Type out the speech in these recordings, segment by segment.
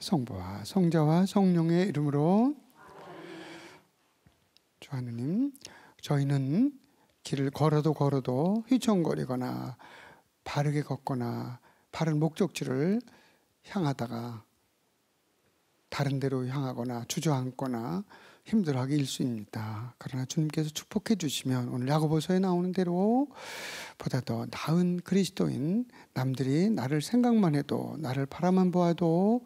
성부와 성자와 성령의 이름으로. 주 하느님, 저희는 길을 걸어도 휘청거리거나 바르게 걷거나 바른 목적지를 향하다가 다른 데로 향하거나 주저앉거나 힘들어하기 일쑤입니다. 그러나 주님께서 축복해 주시면 오늘 야고보서에 나오는 대로 보다 더 나은 그리스도인, 남들이 나를 생각만 해도 나를 바라만 보아도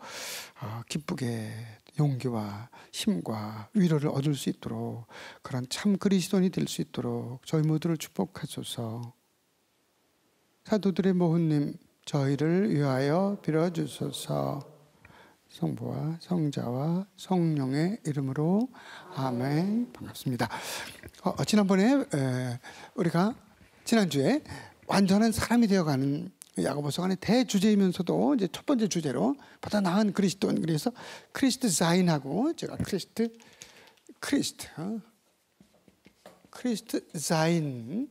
기쁘게 용기와 힘과 위로를 얻을 수 있도록, 그런 참 그리스도인이 될 수 있도록 저희 모두를 축복하소서. 사도들의 모훈님, 저희를 위하여 빌어주소서. 성부와 성자와 성령의 이름으로 아멘. 반갑습니다. 지난번에 우리가 지난주에 완전한 사람이 되어가는 야고보서 간의 대주제이면서도 이제 첫 번째 주제로 보다 나은 그리스도인, 그래서 크리스트 자인하고 제가 크리스트 자인,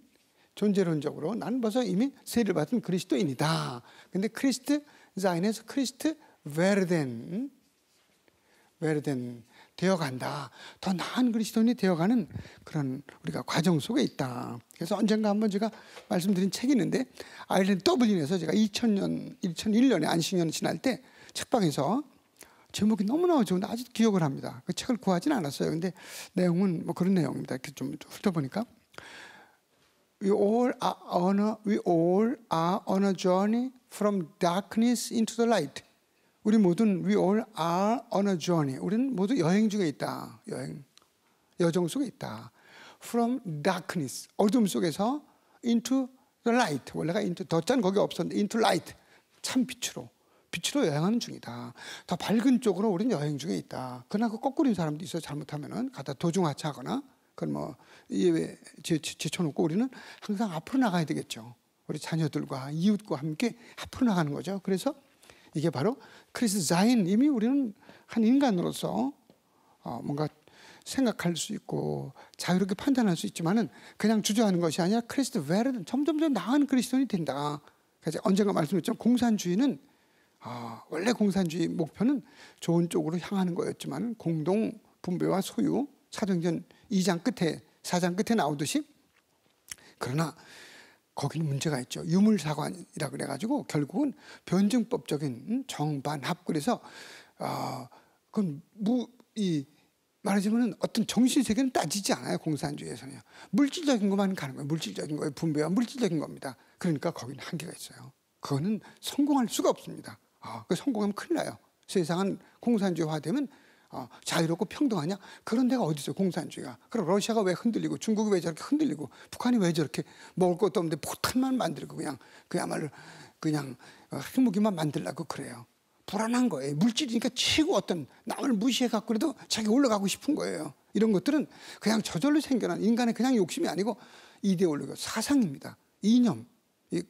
존재론적으로 나는 벌써 이미 세례를 받은 그리스도인이다. 근데 크리스트 자인에서 크리스트 베르덴 되어간다. 더 나은 그리스도인이 되어가는 그런 우리가 과정 속에 있다. 그래서 언젠가 한번 제가 말씀드린 책이 있는데, 아일랜드 더블린에서 제가 2001년에 안식년 지날 때 책방에서 제목이 너무나 좋은데 아직도 기억을 합니다. 그 책을 구하진 않았어요. 근데 내용은 뭐 그런 내용입니다. 이렇게 좀 훑어보니까 We all are on a journey from darkness into the light. 우리 모든 we all are on a journey. 우리는 모두 여행 중에 있다. 여정 속에 있다. From darkness, 어둠 속에서 into the light. 원래가 into, 덧자는 거기 없었는데 into light, 참 빛으로 여행하는 중이다. 더 밝은 쪽으로 우리는 여행 중에 있다. 그러나 그 거꾸린 사람도 있어요. 잘못하면은 가다 도중하차하거나 그건 뭐 예외 제쳐놓고 우리는 항상 앞으로 나가야 되겠죠. 우리 자녀들과 이웃과 함께 앞으로 나가는 거죠. 그래서 이게 바로 크리스트 자인, 이미 우리는 한 인간으로서 뭔가 생각할 수 있고 자유롭게 판단할 수 있지만은 그냥 주저하는 것이 아니라 크리스트 베르덴, 점점 더 나은 그리스도인이 된다. 그래서 언젠가 말씀드렸지만 공산주의는 원래 공산주의 목표는 좋은 쪽으로 향하는 거였지만 공동 분배와 소유, 사도행전 2장 끝에 4장 끝에 나오듯이, 그러나 거기는 문제가 있죠. 유물사관이라 그래가지고 결국은 변증법적인 정반합, 그래서 그건 말하자면 어떤 정신 세계는 따지지 않아요. 공산주의에서는요. 물질적인 것만 가는 거예요. 물질적인 거예요. 분배와 물질적인 겁니다. 그러니까 거기는 한계가 있어요. 그거는 성공할 수가 없습니다. 그 성공하면 큰일 나요. 세상은 공산주의화되면 자유롭고 평등하냐? 그런 데가 어디 있어요, 공산주의가. 그럼 러시아가 왜 흔들리고, 중국이 왜 저렇게 흔들리고, 북한이 왜 저렇게 먹을 것도 없는데 포탄만 만들고 그야말로 핵무기만 만들려고 그래요. 불안한 거예요. 물질이니까 치고 어떤 남을 무시해갖고 그래도 자기 올라가고 싶은 거예요. 이런 것들은 그냥 저절로 생겨난 인간의 그냥 욕심이 아니고 이데올로기, 사상입니다. 이념,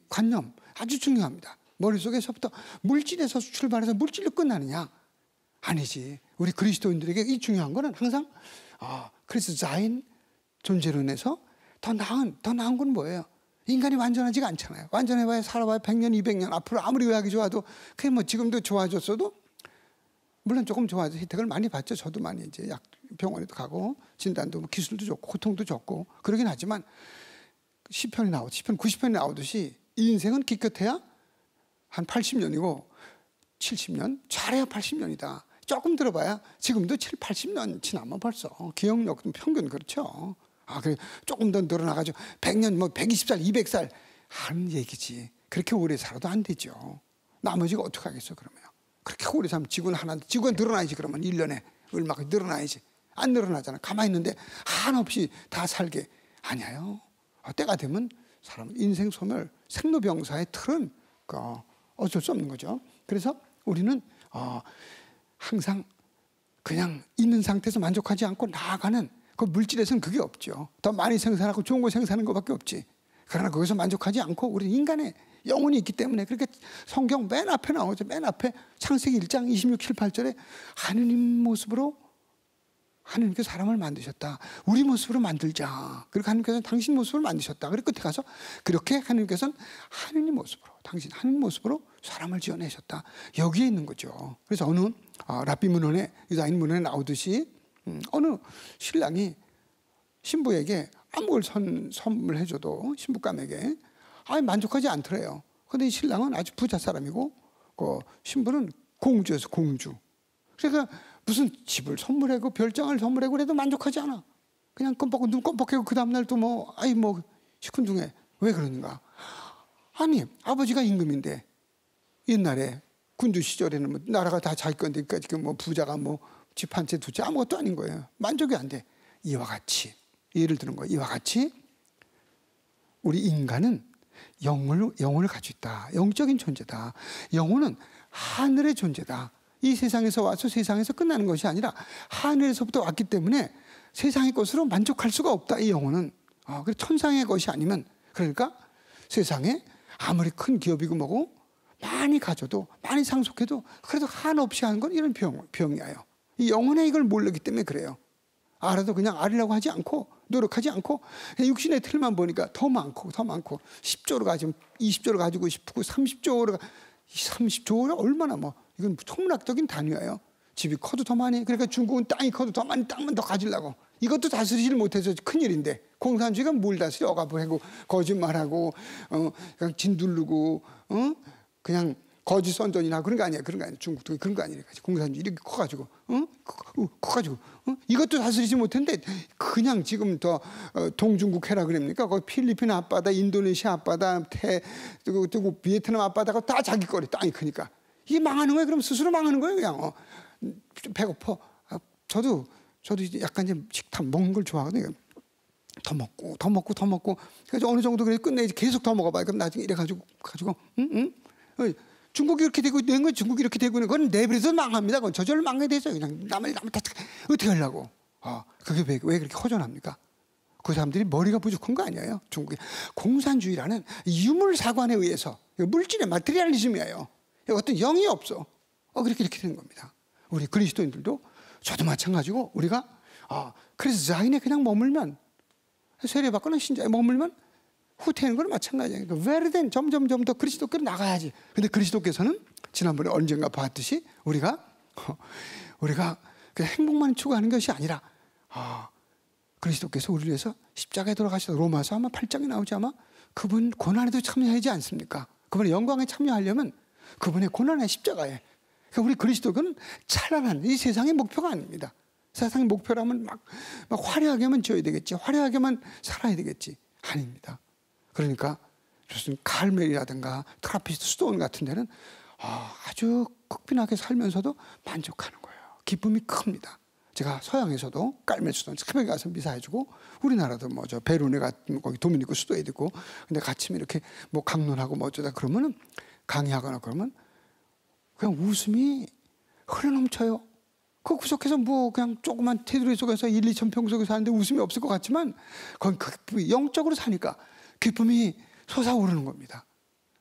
관념 아주 중요합니다. 머릿속에서부터 물질에서 출발해서 물질로 끝나느냐? 아니지. 우리 그리스도인들에게 이 중요한 거는 항상 크리스트 자인 존재론에서 더 나은 건 뭐예요? 인간이 완전하지가 않잖아요. 완전해봐야 살아봐야 100년, 200년 앞으로 아무리 의학이 좋아도 그게 뭐 지금도 좋아졌어도, 물론 조금 좋아져 혜택을 많이 받죠. 저도 많이 이제 병원에도 가고 진단도 뭐 기술도 좋고 고통도 좋고 그러긴 하지만 시편 90편이 나오듯이 이 인생은 기껏해야 한 80년이고 70년, 잘해야 80년이다. 조금 들어봐야 지금도 7, 80년 지나면 벌써 기억력도 평균 그렇죠. 그래 조금 더 늘어나가지고 100년, 뭐 120살, 200살 하는 얘기지. 그렇게 오래 살아도 안 되죠. 나머지가 어떻게 하겠어 그러면. 그렇게 오래 살면 지구가 늘어나야지. 그러면 1년에 얼마가 늘어나야지. 안 늘어나잖아. 가만히 있는데 한없이 다 살게. 아니에요. 때가 되면 사람 인생 소멸, 생로병사의 틀은 어쩔 수 없는 거죠. 그래서 우리는 항상 그냥 있는 상태에서 만족하지 않고 나아가는, 그 물질에서는 그게 없죠. 더 많이 생산하고 좋은 거 생산하는 것밖에 없지. 그러나 거기서 만족하지 않고 우리는 인간의 영혼이 있기 때문에, 그렇게 성경 맨 앞에 나오죠. 맨 앞에 창세기 1장 26, 7, 8절에 하느님 모습으로 하나님께서 사람을 만드셨다. 우리 모습으로 만들자. 그리고 하나님께서는 당신 모습으로 만드셨다. 그리고 끝에 가서 그렇게 하나님께서는 하느님 모습으로, 당신 하느님 모습으로 사람을 지어내셨다. 여기에 있는 거죠. 그래서 어느 랍비 문헌에, 유다인 문헌에 나오듯이 어느 신랑이 신부에게 아무걸 선물해줘도 신부감에게 만족하지 않더래요. 그런데 이 신랑은 아주 부자 사람이고 그 신부는 공주여서 공주. 그러니까 무슨 집을 선물하고 별장을 선물하고 그래도 만족하지 않아. 그냥 껌뻑 눈 껌뻑하고 그 다음날 또 뭐 시큰둥해. 왜 그러는가? 아니 아버지가 임금인데 옛날에 군주 시절에는 뭐 나라가 다 자기 건데 지금 뭐 부자가 뭐 집 한 채 두 채 아무것도 아닌 거예요. 만족이 안 돼. 이와 같이 예를 드는 거예요. 이와 같이 우리 인간은 영혼을 가지고 있다. 영적인 존재다. 영혼은 하늘의 존재다. 이 세상에서 와서 세상에서 끝나는 것이 아니라 하늘에서부터 왔기 때문에 세상의 것으로 만족할 수가 없다. 이 영혼은. 그래서 천상의 것이 아니면, 그러니까 세상에 아무리 큰 기업이고 뭐고 많이 가져도 많이 상속해도 그래도 한없이 하는 건 이런 병이에요. 이 영혼의 이걸 모르기 때문에 그래요. 알아도 그냥 알으려고 하지 않고 노력하지 않고 육신의 틀만 보니까 더 많고 10조로 가지고 20조로 가지고 싶고 30조가 얼마나 이건 천문학적인 단위예요. 집이 커도 더 많이, 그러니까 중국은 땅이 커도 더 많이 땅만 더 가지려고. 이것도 다스리질 못해서 큰일인데 공산주의가 뭘 다스려? 억압하고 거짓말하고 그냥 진두르고 그냥 거짓 선전이나 그런 거 아니야. 그런 거 아니야. 중국도 그런 거 아니야. 공산주의 이렇게 커가지고 이것도 다스리지 못했는데 그냥 지금 더 동중국 해라 그럽니까? 거기 필리핀 앞바다, 인도네시아 앞바다, 베트남 앞바다가 다 자기 거래. 땅이 크니까 이게 망하는 거예요. 그럼 스스로 망하는 거예요. 그냥 배고파. 저도 약간 이제 식탐 먹는 걸 좋아하거든요. 더 먹고 그래서 어느 정도 그래 끝내지 계속 더 먹어봐요. 그럼 나중에 이래 가지고 중국이 이렇게 되고 있는 거, 중국이 이렇게 되고 있는 건 내버려서 망합니다. 그건 저절로 망하게 되죠. 그냥 남을 다 어떻게 하려고? 그게 왜 그렇게 허전합니까? 그 사람들이 머리가 부족한 거 아니에요. 중국이 공산주의라는 유물사관에 의해서 물질의 마테리얼리즘이에요. 어떤 영이 없어. 그렇게 이렇게 되는 겁니다. 우리 그리스도인들도 저도 마찬가지고 우리가 그래서 자인에 그냥 머물면 세례받거나 신자에 머물면 후퇴하는 건 마찬가지예요. 그러니까 점점 더 그리스도께로 나가야지. 근데 그리스도께서는 지난번에 언젠가 봤듯이 우리가 그냥 행복만 추구하는 것이 아니라 그리스도께서 우리를 위해서 십자가에 돌아가셔서 로마서 아마 8장에 나오지 아마 그분 고난에도 참여하지 않습니까? 그분의 영광에 참여하려면 그분의 고난의 십자가에. 그러니까 우리 그리스도는 찬란한 이 세상의 목표가 아닙니다. 세상의 목표라면 막 화려하게만 지어야 되겠지. 화려하게만 살아야 되겠지. 아닙니다. 그러니까 무슨 갈멜이라든가 트라피스트 수도원 같은 데는 아주 극빈하게 살면서도 만족하는 거예요. 기쁨이 큽니다. 제가 서양에서도 깔멜 수도원 새벽에 가서 미사해주고 우리나라도 저 베르네 같은 거기 도미니코 수도에 있고 근데 같이 이렇게 강론하고 어쩌다 그러면은 강의하거나 그러면 그냥 웃음이 흘러넘쳐요. 그 구석에서 그냥 조그만 테두리 속에서 1-2천 평 속에 사는데 웃음이 없을 것 같지만 그건 영적으로 사니까 기쁨이 솟아오르는 겁니다.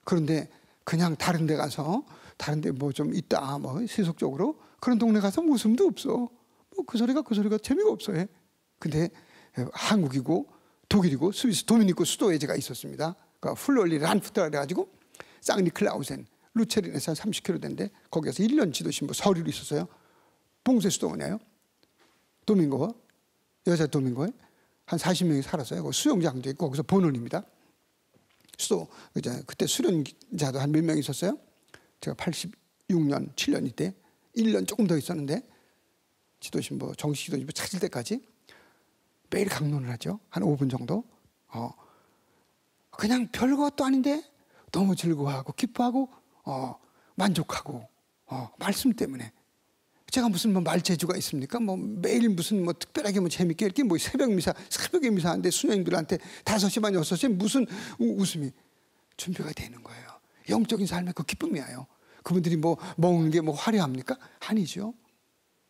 그런데 그냥 다른 데 가서 다른 데 좀 있다 세속적으로 그런 동네 가서 웃음도 없어. 그 소리가 재미가 없어요. 근데 한국이고 독일이고 스위스 도미니코 수도에 제가 있었습니다. 그러니까 플로리 란푸트라 그래가지고 쌍니클라우센 루체린에서 30km 된데 거기서 1년 지도신부 서류로 있었어요. 봉쇄 수도원이에요. 도밍고 여자 도밍고에 한 40명이 살았어요. 수영장도 있고 거기서 본원입니다. 수도 그때 수련자도 한 몇 명 있었어요. 제가 86년 7년 이때 1년 조금 더 있었는데 지도신부 정식 지도신부 찾을 때까지 매일 강론을 하죠. 한 5분 정도. 그냥 별것도 아닌데 너무 즐거워하고 기뻐하고 만족하고 말씀 때문에. 제가 무슨 말재주가 있습니까? 매일 무슨 특별하게 재밌게 이렇게 새벽에 미사하는데 수녀님들한테 5시 반 6시에 무슨 웃음이 준비가 되는 거예요. 영적인 삶의 그 기쁨이에요. 그분들이 먹는 게 화려합니까? 아니죠.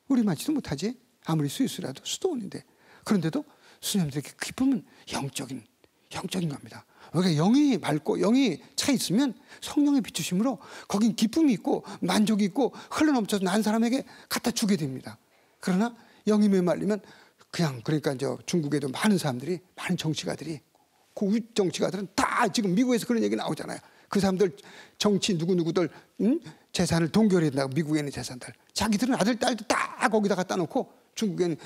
우리 맞지도 못하지. 아무리 스위스라도 수도원인데. 그런데도 수녀님들의 기쁨은 영적인 겁니다. 그러니까 영이 맑고 영이 차 있으면 성령의 비추심으로 거긴 기쁨이 있고 만족이 있고 흘러넘쳐서 난 사람에게 갖다 주게 됩니다. 그러나 영이 메말리면 그냥 그러니까 저 중국에도 많은 사람들이 많은 정치가들이 그 정치가들은 다 지금 미국에서 그런 얘기 나오잖아요. 그 사람들 정치 누구누구들 재산을 동결해야 된다고 미국에 있는 재산들. 자기들은 아들 딸도 다 거기다 갖다 놓고 중국에는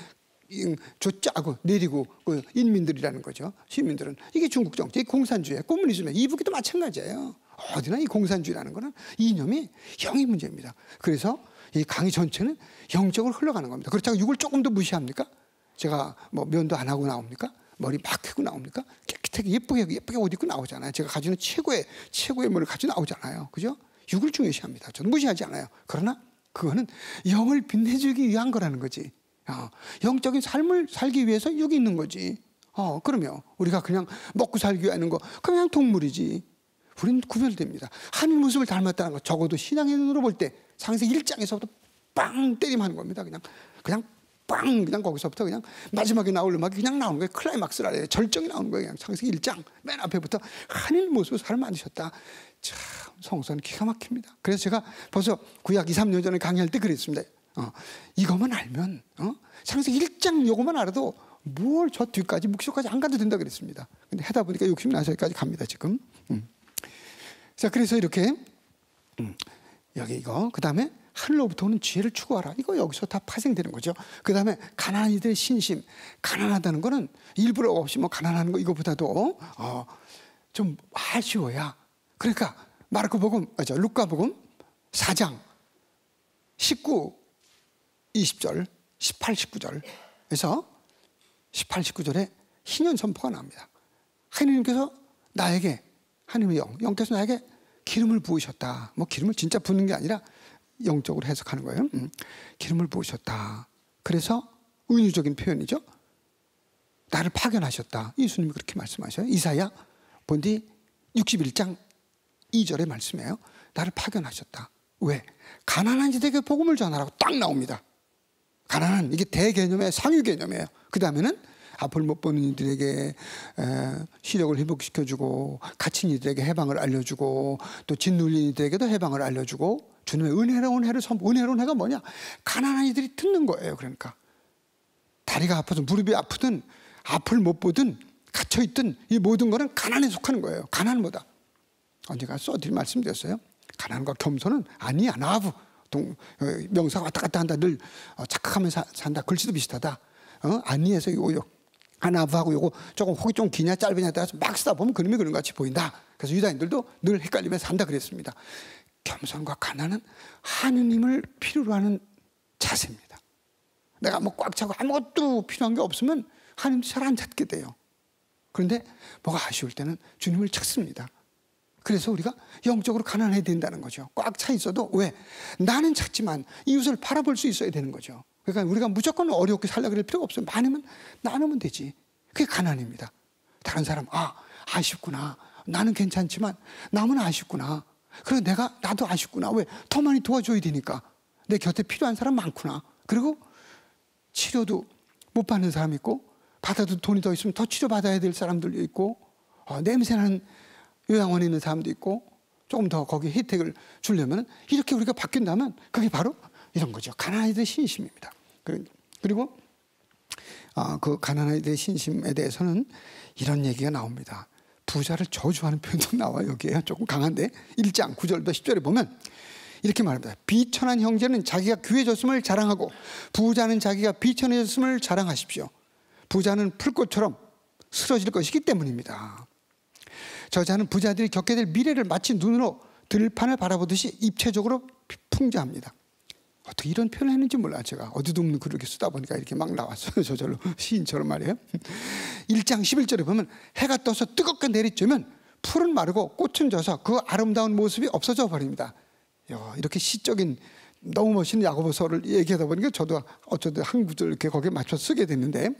쫓아고 내리고 그 인민들이라는 거죠. 시민들은. 이게 중국 정치, 공산주의, 코뮤니즘의 이북에도 마찬가지예요. 어디나 이 공산주의라는 거는 이념이 영의 문제입니다. 그래서 이 강의 전체는 영적으로 흘러가는 겁니다. 그렇다고 이걸 조금 더 무시합니까? 제가 뭐 면도 안 하고 나옵니까? 머리 막 펴고 나옵니까? 깨끗하게 예쁘게 옷 입고 나오잖아요. 제가 가지는 최고의 머리를 가지고 나오잖아요. 그죠? 육을 중요시합니다. 저는 무시하지 않아요. 그러나 그거는 영을 빛내주기 위한 거라는 거지. 영적인 삶을 살기 위해서 육이 있는 거지. 그러면 우리가 그냥 먹고 살기 위한 거 그냥 동물이지. 우리는 구별됩니다. 하늘 모습을 닮았다는 거 적어도 신앙의 눈으로 볼 때 창세기 1장에서부터 빵 때림하는 겁니다. 그냥 빵 그냥 거기서부터 그냥 마지막에 나올 음악이 그냥 나오는 거예요. 클라이막스라 해요. 절정이 나오는 거예요. 그냥 창세기 1장 맨 앞에부터 하늘 모습으로 사람 만드셨다. 참 성서는 기가 막힙니다. 그래서 제가 벌써 구약 2, 3년 전에 강의할 때 그랬습니다. 이것만 알면 창세기 1장 요것만 알아도 뭘 저 뒤까지 묵시까지 안 가도 된다 그랬습니다. 근데 하다 보니까 욕심 나서 여기까지 갑니다 지금. 자 그래서 이렇게 여기 이거 그 다음에 하늘로부터 오는 지혜를 추구하라. 이거 여기서 다 파생되는 거죠. 그 다음에 가난한 이들의 신심. 가난하다는 거는 일부러 없이 뭐 가난한 거 이거보다도 좀 아쉬워야. 그러니까 루카복음 4장 19, 20절, 18, 19절에서 18, 19절에 희년 선포가 나옵니다. 하나님께서 나에게 하나님의 영께서 나에게 기름을 부으셨다. 뭐 기름을 진짜 붓는 게 아니라 영적으로 해석하는 거예요. 기름을 부으셨다. 그래서 은유적인 표현이죠. 나를 파견하셨다. 예수님이 그렇게 말씀하셔요. 이사야 본디 61장 2절의 말씀이에요. 나를 파견하셨다. 왜? 가난한 이들에게 복음을 전하라고 딱 나옵니다. 가난한 이게 대개념의 상위 개념이에요. 그 다음에는 앞을 못 보는 이들에게 시력을 회복시켜주고 갇힌 이들에게 해방을 알려주고 또 짓눌린 이들에게도 해방을 알려주고 주님의 은혜로운 해를 은혜로운 해가 뭐냐? 가난한 이들이 듣는 거예요. 그러니까 다리가 아프든 무릎이 아프든 앞을 못 보든 갇혀있든 이 모든 거는 가난에 속하는 거예요. 가난 뭐다? 언제가 써드릴 말씀드렸어요. 가난과 겸손은 아니야. 나하고 명사가 왔다 갔다 한다. 늘 착각하면서 산다. 글씨도 비슷하다. 아니에서 요요 아나부하고 요거 조금 혹이 좀 기냐 짧으냐 따라서 막 쓰다 보면 그림이 그런 것 같이 보인다. 그래서 유다인들도 늘 헷갈리면서 산다 그랬습니다. 겸손과 가난은 하느님을 필요로 하는 자세입니다. 내가 뭐 꽉 차고 아무것도 필요한 게 없으면 하느님도 잘 안 찾게 돼요. 그런데 뭐가 아쉬울 때는 주님을 찾습니다. 그래서 우리가 영적으로 가난해야 된다는 거죠. 꽉 차 있어도 왜? 나는 찾지만 이웃을 바라볼 수 있어야 되는 거죠. 그러니까 우리가 무조건 어렵게 살려고 할 필요가 없어요. 많으면 나누면 되지. 그게 가난입니다. 다른 사람 아쉽구나. 나는 괜찮지만 남은 아쉽구나. 그리고 나도 아쉽구나. 왜? 더 많이 도와줘야 되니까. 내 곁에 필요한 사람 많구나. 그리고 치료도 못 받는 사람 있고 받아도 돈이 더 있으면 더 치료받아야 될 사람들도 있고 냄새나는 요양원에 있는 사람도 있고 조금 더 거기에 혜택을 주려면 이렇게 우리가 바뀐다면 그게 바로 이런 거죠. 가난한 이들의 신심입니다. 그리고 그 가난한 이들의 신심에 대해서는 이런 얘기가 나옵니다. 부자를 저주하는 표현도 나와요. 여기에요. 조금 강한데 1장 9절부터 10절에 보면 이렇게 말합니다. 비천한 형제는 자기가 귀해졌음을 자랑하고 부자는 자기가 비천해졌음을 자랑하십시오. 부자는 풀꽃처럼 쓰러질 것이기 때문입니다. 저자는 부자들이 겪게 될 미래를 마치 눈으로 들판을 바라보듯이 입체적으로 풍자합니다. 어떻게 이런 표현을 했는지 몰라요. 제가 어디도 없는 글을 이렇게 쓰다 보니까 이렇게 막 나왔어요. 저절로 시인처럼 말이에요. 1장 11절에 보면 해가 떠서 뜨겁게 내리쬐면 풀은 마르고 꽃은 져서 그 아름다운 모습이 없어져 버립니다. 이렇게 시적인 너무 멋있는 야고보서를 얘기하다 보니까 저도 어쩌다 한 구절 이렇게 거기에 맞춰서 쓰게 됐는데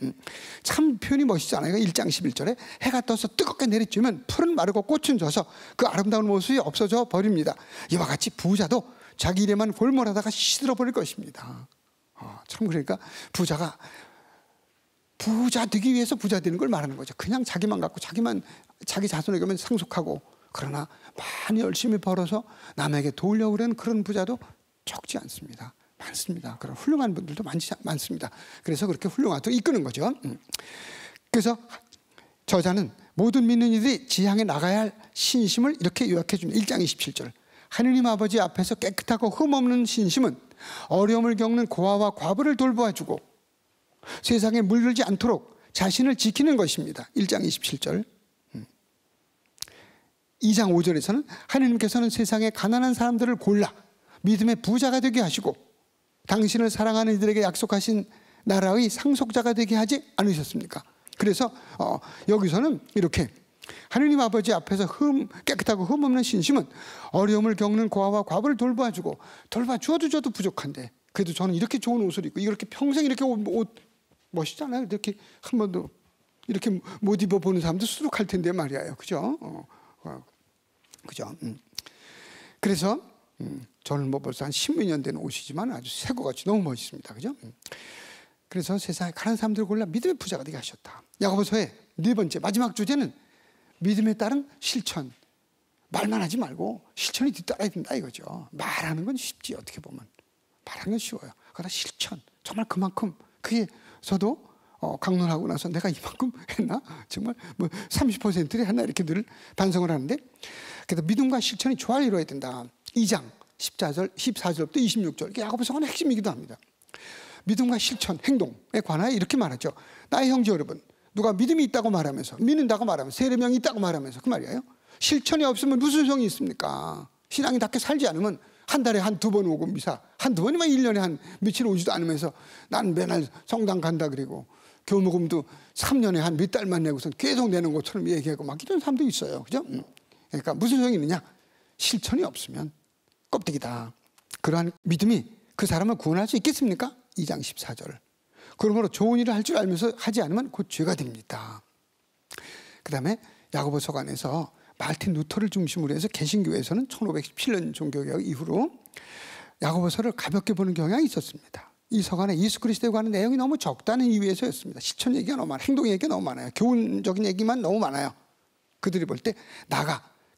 참 표현이 멋있잖아요. 1장 11절에 해가 떠서 뜨겁게 내리쬐면 풀은 마르고 꽃은 져서 그 아름다운 모습이 없어져 버립니다. 이와 같이 부자도 자기 일에만 골몰하다가 시들어 버릴 것입니다. 참 그러니까 부자가 부자 되기 위해서 부자 되는 걸 말하는 거죠. 그냥 자기만 갖고 자기 자손에게만 상속하고 그러나 많이 열심히 벌어서 남에게 도우려고 하는 그런 부자도 적지 않습니다. 많습니다. 그런 훌륭한 분들도 많습니다. 그래서 그렇게 훌륭하도록 이끄는 거죠. 그래서 저자는 모든 믿는 이들이 지향해 나가야 할 신심을 이렇게 요약해 줍니다. 1장 27절. 하느님 아버지 앞에서 깨끗하고 흠없는 신심은 어려움을 겪는 고아와 과부를 돌보아주고 세상에 물들지 않도록 자신을 지키는 것입니다. 1장 27절. 2장 5절에서는 하느님께서는 세상의 가난한 사람들을 골라 믿음의 부자가 되게 하시고 당신을 사랑하는 이들에게 약속하신 나라의 상속자가 되게 하지 않으셨습니까? 그래서 여기서는 이렇게 하느님 아버지 앞에서 깨끗하고 흠없는 신심은 어려움을 겪는 고아와 과부를 돌봐주고 돌봐주어도 저도 부족한데 그래도 저는 이렇게 좋은 옷을 입고 이렇게 평생 이렇게 옷 멋있잖아요. 이렇게 한 번도 이렇게 못 입어보는 사람도 수룩할 텐데 말이에요. 그죠? 그죠? 그래서 저는 뭐 벌써 한 10몇 년 된 옷이지만 아주 새거같이 너무 멋있습니다. 그죠? 그래서 세상에 가난한 사람들을 골라 믿음의 부자가 되게 하셨다. 야고보서의 네 번째 마지막 주제는 믿음에 따른 실천. 말만 하지 말고 실천이 뒤따라야 된다 이거죠. 말하는 건 쉽지 어떻게 보면. 말하는 건 쉬워요. 그러나 실천. 정말 그만큼 그게 저도 강론하고 나서 내가 이만큼 했나? 정말 뭐 30%를 했나? 이렇게 늘 반성을 하는데 그래서 믿음과 실천이 조화를 이루어야 된다. 2장 14절부터 26절 이게 야고보서의 핵심이기도 합니다. 믿음과 실천, 행동에 관하여 이렇게 말하죠. 나의 형제 여러분, 누가 믿음이 있다고 말하면서 믿는다고 말하면서 세례명이 있다고 말하면서 그 말이에요. 실천이 없으면 무슨 소용이 있습니까? 신앙이 닿게 살지 않으면 한 달에 한두 번 오고 미사 한두 번이면 1년에 한 며칠 오지도 않으면서 난 맨날 성당 간다 그리고 교무금도 3년에 한 몇 달만 내고서 계속 내는 것처럼 얘기하고 막 이런 사람도 있어요. 그죠? 그러니까 무슨 소용이 있느냐? 실천이 없으면 껍데기다. 그러한 믿음이 그 사람을 구원할 수 있겠습니까? 2장 14절. 그러므로 좋은 일을 할 줄 알면서 하지 않으면 곧 죄가 됩니다. 그 다음에 야고보 서간에서 말틴 루터를 중심으로 해서 개신교에서는 1517년 종교개혁 이후로 야고보서를 가볍게 보는 경향이 있었습니다. 이 서간에 예수 그리스도에 관한 내용이 너무 적다는 이유에서였습니다. 실천 얘기가 너무 많아요. 행동 얘기가 너무 많아요. 교훈적인 얘기만 너무 많아요. 그들이 볼 때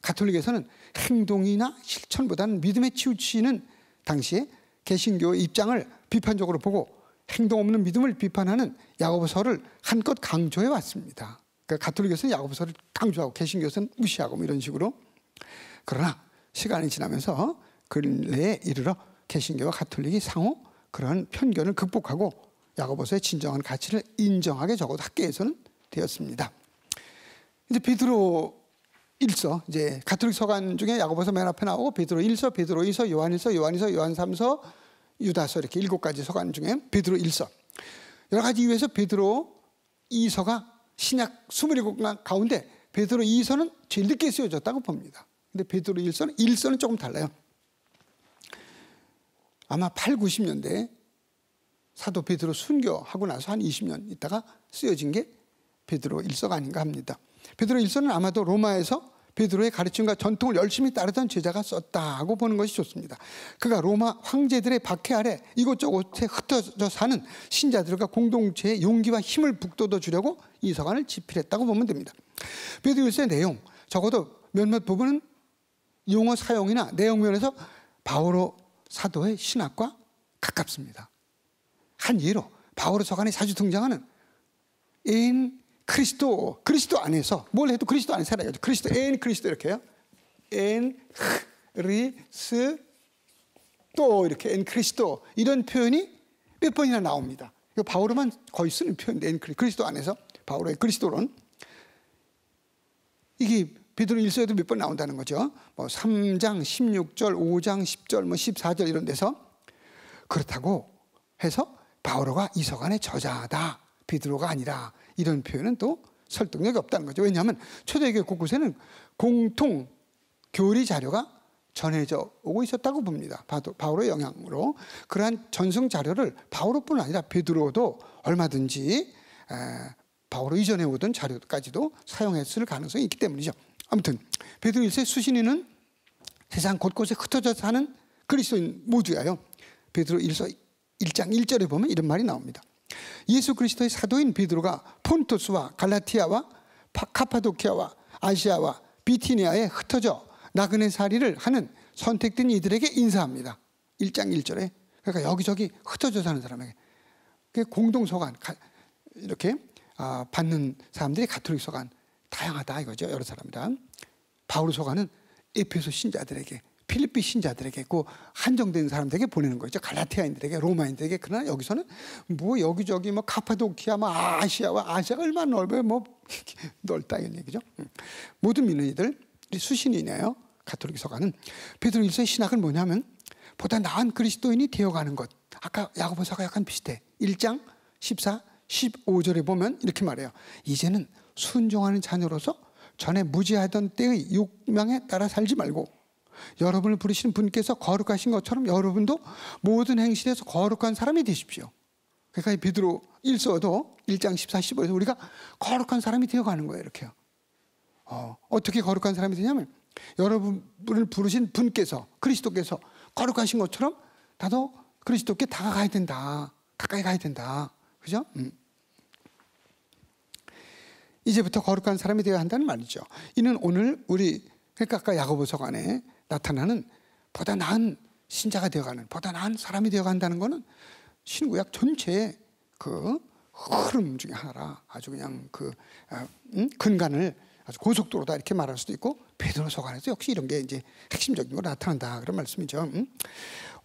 가톨릭에서는 행동이나 실천보다는 믿음에 치우치는 당시에 개신교 입장을 비판적으로 보고 행동 없는 믿음을 비판하는 야고보서를 한껏 강조해 왔습니다. 그러니까 가톨릭에서는 야고보서를 강조하고 개신교에서는 무시하고 뭐 이런 식으로. 그러나 시간이 지나면서 근래에 이르러 개신교와 가톨릭이 상호 그런 편견을 극복하고 야고보서의 진정한 가치를 인정하게 적어도 학계에서는 되었습니다. 이제 베드로 1서 이제 가톨릭 서간 중에 야고보서 맨 앞에 나오고 베드로 1서, 베드로 2서, 요한 1서, 요한 2서, 요한 3서, 유다서 이렇게 7가지 서간 중에 베드로 1서. 여러 가지 이유에서 베드로 2서가 신약 27권 가운데 베드로 2서는 제일 늦게 쓰여졌다고 봅니다. 근데 베드로 1서는 조금 달라요. 아마 8, 90년대에 사도 베드로 순교하고 나서 한 20년 있다가 쓰여진 게 베드로 1서가 아닌가 합니다. 베드로 1서는 아마도 로마에서 베드로의 가르침과 전통을 열심히 따르던 제자가 썼다고 보는 것이 좋습니다. 그가 로마 황제들의 박해 아래 이곳저곳에 흩어져 사는 신자들과 공동체의 용기와 힘을 북돋워 주려고 이 서간을 집필했다고 보면 됩니다. 베드로 1서의 내용, 적어도 몇몇 부분은 용어 사용이나 내용 면에서 바오로 사도의 신학과 가깝습니다. 한 예로 바오로 서간에 자주 등장하는 그리스도 안에서 뭘 해도 그리스도 안에 살아야죠. 그리스도 이렇게 해요. 그리스도 이렇게 그리스도 이런 표현이 몇 번이나 나옵니다. 이거 바오로만 거의 쓰는 표현인데 그리스도 안에서 바오로의 그리스도론 이게 베드로 1서에도 몇 번 나온다는 거죠. 뭐 3장 16절, 5장 10절, 뭐 14절 이런 데서 그렇다고 해서 바오로가 이 서간의 저자다. 베드로가 아니라 이런 표현은 또 설득력이 없다는 거죠. 왜냐하면 초대교회 곳곳에는 공통 교리 자료가 전해져 오고 있었다고 봅니다. 바오로의 영향으로. 그러한 전승 자료를 바오로뿐 아니라 베드로도 얼마든지 바오로 이전에 오던 자료까지도 사용했을 가능성이 있기 때문이죠. 아무튼 베드로 1서의 수신인은 세상 곳곳에 흩어져 사는 그리스도인 모두예요. 베드로 1서 1장 1절에 보면 이런 말이 나옵니다. 예수 그리스도의 사도인 베드로가 폰토스와 갈라티아와 카파도키아와 아시아와 비티니아에 흩어져 나그네살이를 하는 선택된 이들에게 인사합니다. 1장 1절에 그러니까 여기저기 흩어져 사는 사람에게. 그 공동 서간 이렇게 받는 사람들이 가톨릭 서간 다양하다 이거죠. 여러 사람이다. 바울 서간은 에페소 신자들에게, 필리피 신자들에게, 그 한정된 사람들에게 보내는 거죠. 갈라티아인들에게, 로마인들에게. 그러나 여기서는 뭐 여기저기 뭐 카파도키아, 뭐 아시아가 얼마나 넓어요. 뭐 넓다 이런 얘기죠. 모든 믿는 이들 수신이네요. 가톨릭 서가는. 베드로 1서의 신학은 뭐냐면 보다 나은 그리스도인이 되어가는 것. 아까 야고보서가 약간 비슷해. 1장 14, 15절에 보면 이렇게 말해요. 이제는 순종하는 자녀로서 전에 무지하던 때의 욕망에 따라 살지 말고 여러분을 부르시는 분께서 거룩하신 것처럼 여러분도 모든 행실에서 거룩한 사람이 되십시오. 그러니까 베드로 1서도 1장 14, 15에서 우리가 거룩한 사람이 되어가는 거예요. 이렇게요. 어떻게 거룩한 사람이 되냐면 여러분을 부르신 분께서, 그리스도께서 거룩하신 것처럼 나도 그리스도께 다가가야 된다. 가까이 가야 된다. 그죠? 이제부터 거룩한 사람이 되어야 한다는 말이죠. 이는 오늘 그러니까 아까 야고보서 안에 나타나는 보다 나은 신자가 되어가는, 보다 나은 사람이 되어간다는 것은 신구약 전체의 그 흐름 중에 하나라. 아주 그냥 근간을 아주 고속도로다 이렇게 말할 수도 있고, 베드로서 안에서 역시 이런 게 이제 핵심적인 걸 나타난다 그런 말씀이죠.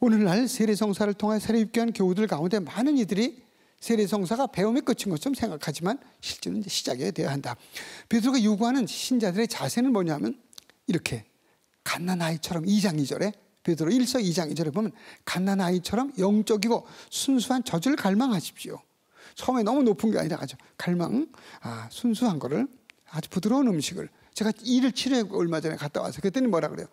오늘날 세례성사를 통해 세례입교한 교우들 가운데 많은 이들이 세례성사가 배움의 끝인 것처럼 생각하지만 실제는 이제 시작이 되어야 한다. 베드로가 요구하는 신자들의 자세는 뭐냐면 이렇게 갓난아이처럼 2장 2절에 베드로 1서 2장 2절에 보면 갓난아이처럼 영적이고 순수한 젖을 갈망하십시오. 처음에 너무 높은 게 아니라 아주 순수한 거를, 아주 부드러운 음식을. 제가 일을 치료해 얼마 전에 갔다 와서 그랬더니 뭐라 그래요?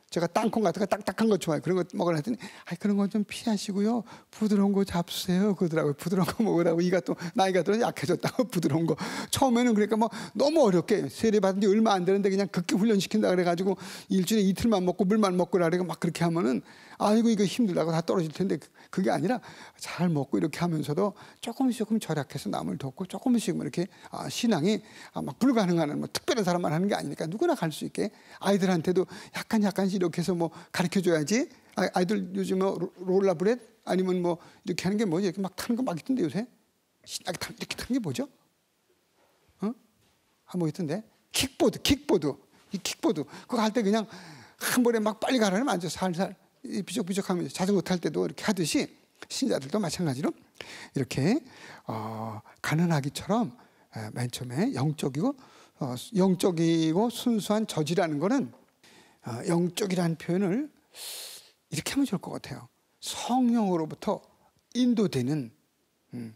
제가 땅콩 같은 거 딱딱한 거 좋아해요. 그런 거 먹으라 했더니 그런 거 좀 피하시고요. 부드러운 거 잡수세요. 그러더라고요. 부드러운 거 먹으라고. 이가 또 나이가 들어 약해졌다고 부드러운 거. 처음에는 그러니까 뭐 너무 어렵게 세례받은 지 얼마 안 되는데 그냥 극기 훈련시킨다 그래가지고 일주일에 이틀만 먹고 물만 먹고 라고 막 그렇게 하면은 아이고 이거 힘들다고 다 떨어질 텐데 그게 아니라 잘 먹고 이렇게 하면서도 조금씩 조금 절약해서 남을 돕고 조금씩 이렇게 신앙이 막 불가능한 뭐 특별한 사람만 하는 게 아니니까 누구나 갈 수 있게 아이들한테도 약간씩 이렇게 해서 뭐 가르쳐 줘야지. 아이들 요즘 뭐 롤러브렛 아니면 뭐 이렇게 하는 게 뭐지? 이렇게 막 타는 거 막 있던데 요새 신나게 이렇게 타는 게 뭐죠? 뭐 있던데 킥보드 이 킥보드 그거 할 때 그냥 한 번에 막 빨리 가라면 앉아 살살 비적비적하면서 자전거 탈 때도 이렇게 하듯이 신자들도 마찬가지로 이렇게 가난하기처럼 맨 처음에 영적이고 순수한 젖이라는 거는 영적이라는 표현을 이렇게 하면 좋을 것 같아요. 성령으로부터 인도되는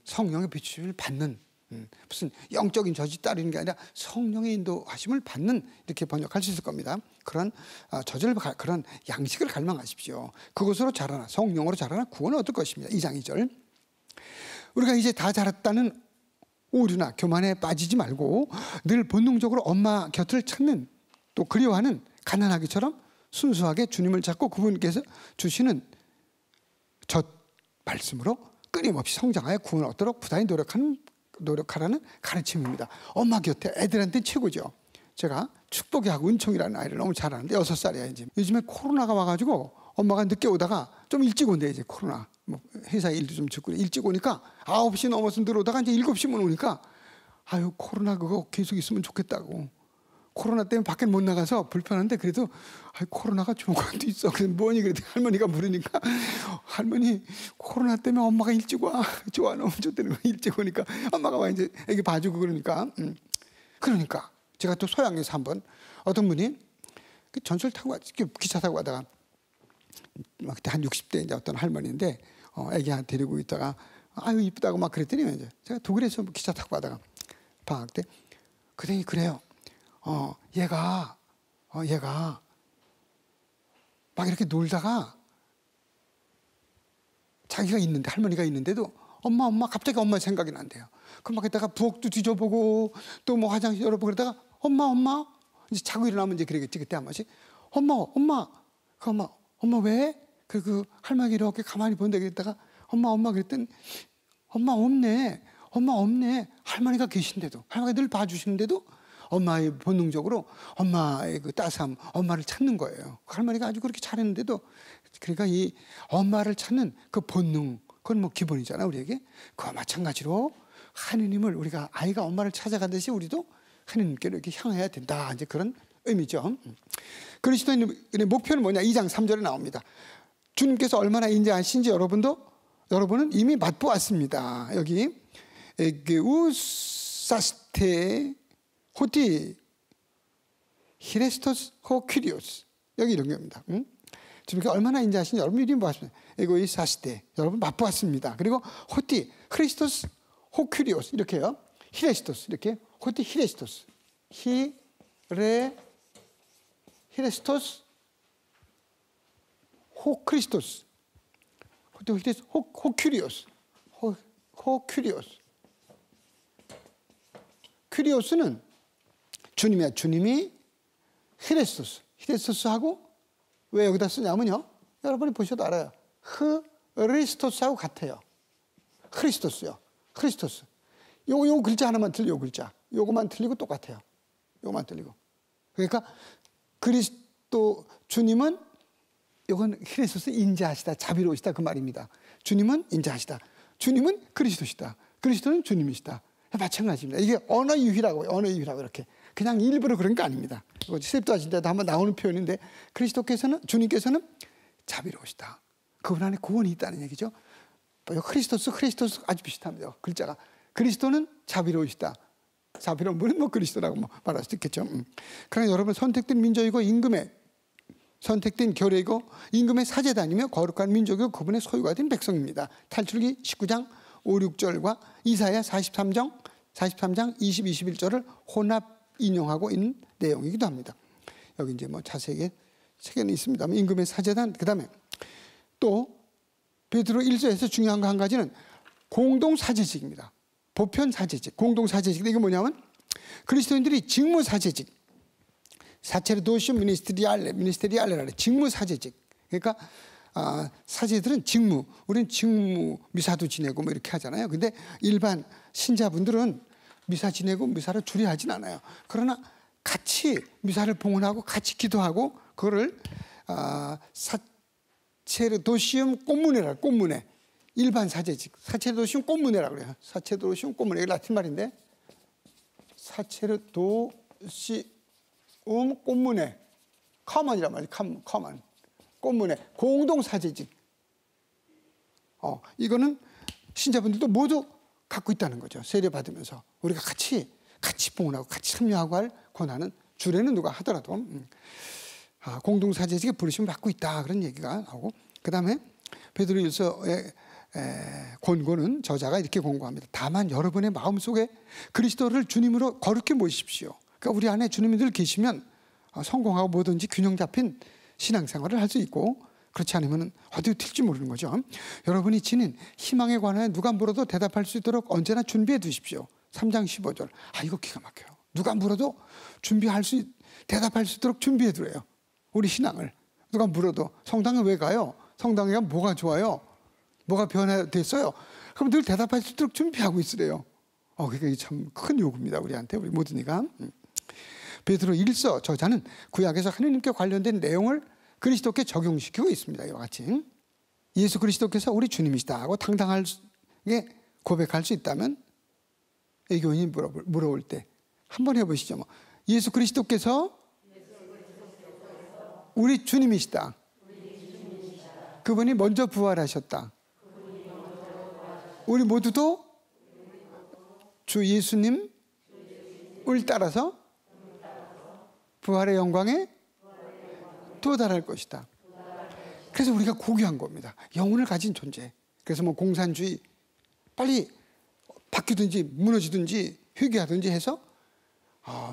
성령의 비추심을 받는 무슨 영적인 젖이 따르는 게 아니라 성령의 인도하심을 받는 이렇게 번역할 수 있을 겁니다. 그런 젖을 그런 양식을 갈망하십시오. 그것으로 자라나 성령으로 자라나 구원을 얻을 것입니다. 2장 2절. 우리가 이제 다 자랐다는 오류나 교만에 빠지지 말고 늘 본능적으로 엄마 곁을 찾는 또 그리워하는 가난하기처럼 순수하게 주님을 찾고 그분께서 주시는 젖 말씀으로 끊임없이 성장하여 구원을 얻도록 부단히 노력하라는 가르침입니다. 엄마 곁에 애들한테 최고죠. 제가 축복의 하고 은총이라는 아이를 너무 잘 아는데 6살이야 이제. 요즘에 코로나가 와가지고 엄마가 늦게 오다가 좀 일찍 온대. 이제 코로나 뭐 회사 일도 좀 죽고 일찍 오니까 9시 넘어서 들어오다가 이제 7시면 오니까 아유 코로나 그거 계속 있으면 좋겠다고. 코로나 때문에 밖에 못 나가서 불편한데 그래도 코로나가 좋은 것도 있어. 그래서 뭐니 그랬더니 할머니가 물으니까 할머니 코로나 때문에 엄마가 일찍 와. 좋아 너무 좋다는 거야. 일찍 오니까 엄마가 와 이제 애기 봐주고 그러니까 제가 또 소양에서 한번 어떤 분이 전철 타고 기차 타고 가다가 그때 한 60대 이제 어떤 할머니인데 애기 데리고 있다가 아유 이쁘다고 막 그랬더니 이제 제가 독일에서 기차 타고 가다가 방학 때 그랬더니 그래요. 얘가 막 이렇게 놀다가 자기가 있는데 할머니가 있는데도 엄마 갑자기 엄마 생각이 난대요. 그럼 막 이따가 부엌도 뒤져보고 또 뭐 화장실 열어보고 그러다가 엄마 이제 자고 일어나면 이제 그러겠지 그때 한 번씩 엄마 왜? 그 할머니 이렇게 가만히 본다 그랬다가 엄마 그랬더니 엄마 없네 할머니가 계신데도 할머니가 늘 봐주시는데도 엄마의 본능적으로 엄마의 그 따스함, 엄마를 찾는 거예요. 할머니가 아주 그렇게 잘했는데도 그러니까 이 엄마를 찾는 그 본능, 그건 뭐 기본이잖아 우리에게. 그와 마찬가지로 하느님을 우리가 아이가 엄마를 찾아가듯이 우리도 하느님께로 이렇게 향해야 된다. 이제 그런 의미죠. 그리스도인의 목표는 뭐냐? 2장 3절에 나옵니다. 주님께서 얼마나 인자하신지 여러분은 이미 맛보았습니다. 여기 우사스테 호티 히레스토스 호 퀴리오스, 여기 이런 겁니다. 주님께서 얼마나 인자하신지 여러분 이미 보았습니다. 이거 사스테, 여러분 맛보았습니다. 그리고 호티 크리스토스 호 퀴리오스, 이렇게요. 히레스토스, 이렇게 호티 히레스토스, 히레스토스 호 크리스토스, 호 퀴리오스, 호 퀴리오스. 퀴리오스는 주님이야. 주님이 히레스토스하고 왜 여기다 쓰냐면요, 여러분이 보셔도 알아요. 흐리스토스하고 같아요. 크리스토스요. 크리스토스. 요 글자 하나만 틀려. 요 글자. 요거만 틀리고 똑같아요. 요거만 틀리고. 그러니까 그리스도 주님은 이건 히레스토스, 인자하시다, 자비로우시다 그 말입니다. 주님은 인자하시다. 주님은 그리스도시다. 그리스도는 주님이시다. 마찬가지입니다. 이게 언어 유희라고 이렇게 그냥 일부러 그런 거 아닙니다. 이거 세입도하신데도 한번 나오는 표현인데, 주님께서는 자비로우시다. 그분 안에 구원이 있다는 얘기죠. 크리스토스 아주 비슷합니다. 글자가. 그리스도는 자비로우시다. 자비로운 분은 뭐 그리스도라고 말할 수 있겠죠. 그러나 여러분, 선택된 민족이고 임금의 선택된 교례이고 임금의 사제단이며 거룩한 민족이고 그분의 소유가 된 백성입니다. 탈출기 19장 5, 6절과 이사야 43장 20, 21절을 혼합 인용하고 있는 내용이기도 합니다. 여기 이제 뭐 자세하게 책에는 있습니다만 임금의 사제단, 그다음에 또 베드로 1서에서 중요한 거 한 가지는 공동 사제직입니다. 보편 사제직, 공동 사제직. 이게 뭐냐면 그리스도인들이 직무 사제직, 사체르도시움 미니스테리알레라, 직무 사제직. 그러니까 사제들은 직무, 우리는 직무 미사도 지내고 뭐 이렇게 하잖아요. 근데 일반 신자분들은 미사 지내고 미사를 줄이 하진 않아요. 그러나 같이 미사를 봉헌하고 같이 기도하고 그거를 사체르도시움 꽃문회라, 꽃문회. 일반 사제직, 사체르도시움 꽃문회라 그래요. 사체르도시움 꽃문회, 이게 라틴 말인데 사체르도시움 꽃문회, 커먼이란 말이에요. 커먼 꽃문회, 공동 사제직. 이거는 신자분들도 모두 갖고 있다는 거죠. 세례 받으면서 우리가 같이 봉헌하고 같이 참여하고 할 권한은 주례는 누가 하더라도 공동 사제직에 부르심을 받고 있다, 그런 얘기가 나오고, 그 다음에 베드로일서의 권고는 저자가 이렇게 권고합니다. 다만 여러분의 마음속에 그리스도를 주님으로 거룩히 모십시오. 그러니까 우리 안에 주님이 늘 계시면 성공하고 뭐든지 균형 잡힌 신앙생활을 할 수 있고, 그렇지 않으면 어디로 튈지 모르는 거죠. 여러분이 지닌 희망에 관하여 누가 물어도 대답할 수 있도록 언제나 준비해 두십시오. 3장 15절. 이거 기가 막혀요. 누가 물어도 대답할 수 있도록 준비해 두래요. 우리 신앙을. 누가 물어도 성당에 왜 가요? 성당에 가면 뭐가 좋아요? 뭐가 변화됐어요? 그럼 늘 대답할 수 있도록 준비하고 있으래요. 그게 참 큰 요구입니다. 우리한테, 우리 모두니까. 베드로 1서 저자는 구약에서 하느님께 관련된 내용을 그리스도께 적용시키고 있습니다. 이와 같이 예수 그리스도께서 우리 주님이시다 하고 당당하게 고백할 수 있다면, 애교인이 물어볼 때 한번 해보시죠. 예수 그리스도께서 우리 주님이시다. 그분이 먼저 부활하셨다. 우리 모두도 주 예수님을 따라서 부활의 영광에 도달할 것이다. 그래서 우리가 고귀한 겁니다. 영혼을 가진 존재. 그래서 뭐 공산주의 빨리 바뀌든지 무너지든지 회개하든지 해서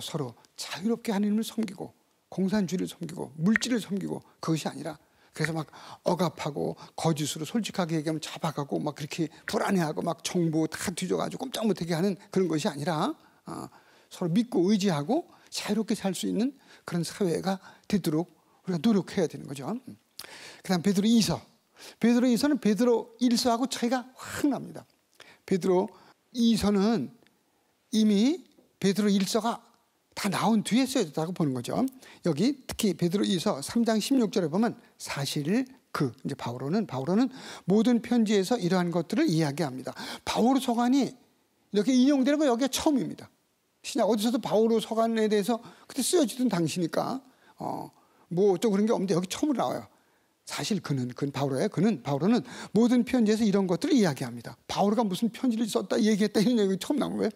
서로 자유롭게 하나님을 섬기고 공산주의를 섬기고 물질을 섬기고, 그것이 아니라 그래서 막 억압하고 거짓으로 솔직하게 얘기하면 잡아가고 막 그렇게 불안해하고 막 정보 다 뒤져가지고 꼼짝 못하게 하는 그런 것이 아니라 서로 믿고 의지하고 자유롭게 살 수 있는 그런 사회가 되도록 우리가 노력해야 되는 거죠. 그 다음 베드로 2서. 베드로 2서는 베드로 1서하고 차이가 확 납니다. 베드로 2서는 이미 베드로 1서가 다 나온 뒤에 쓰여졌다고 보는 거죠. 여기 특히 베드로이서 3장 16절에 보면 사실 이제 바오로는 모든 편지에서 이러한 것들을 이야기합니다. 바오로 서간이 이렇게 인용되는 건 여기가 처음입니다. 신약 어디서도 바오로 서간에 대해서 그때 쓰여지던 당시니까 뭐 또 그런 게 없는데 여기 처음으로 나와요. 사실 바오로는 모든 편지에서 이런 것들을 이야기합니다. 바오로가 무슨 편지를 썼다 얘기했다 이런 얘기 처음 나온 거예요.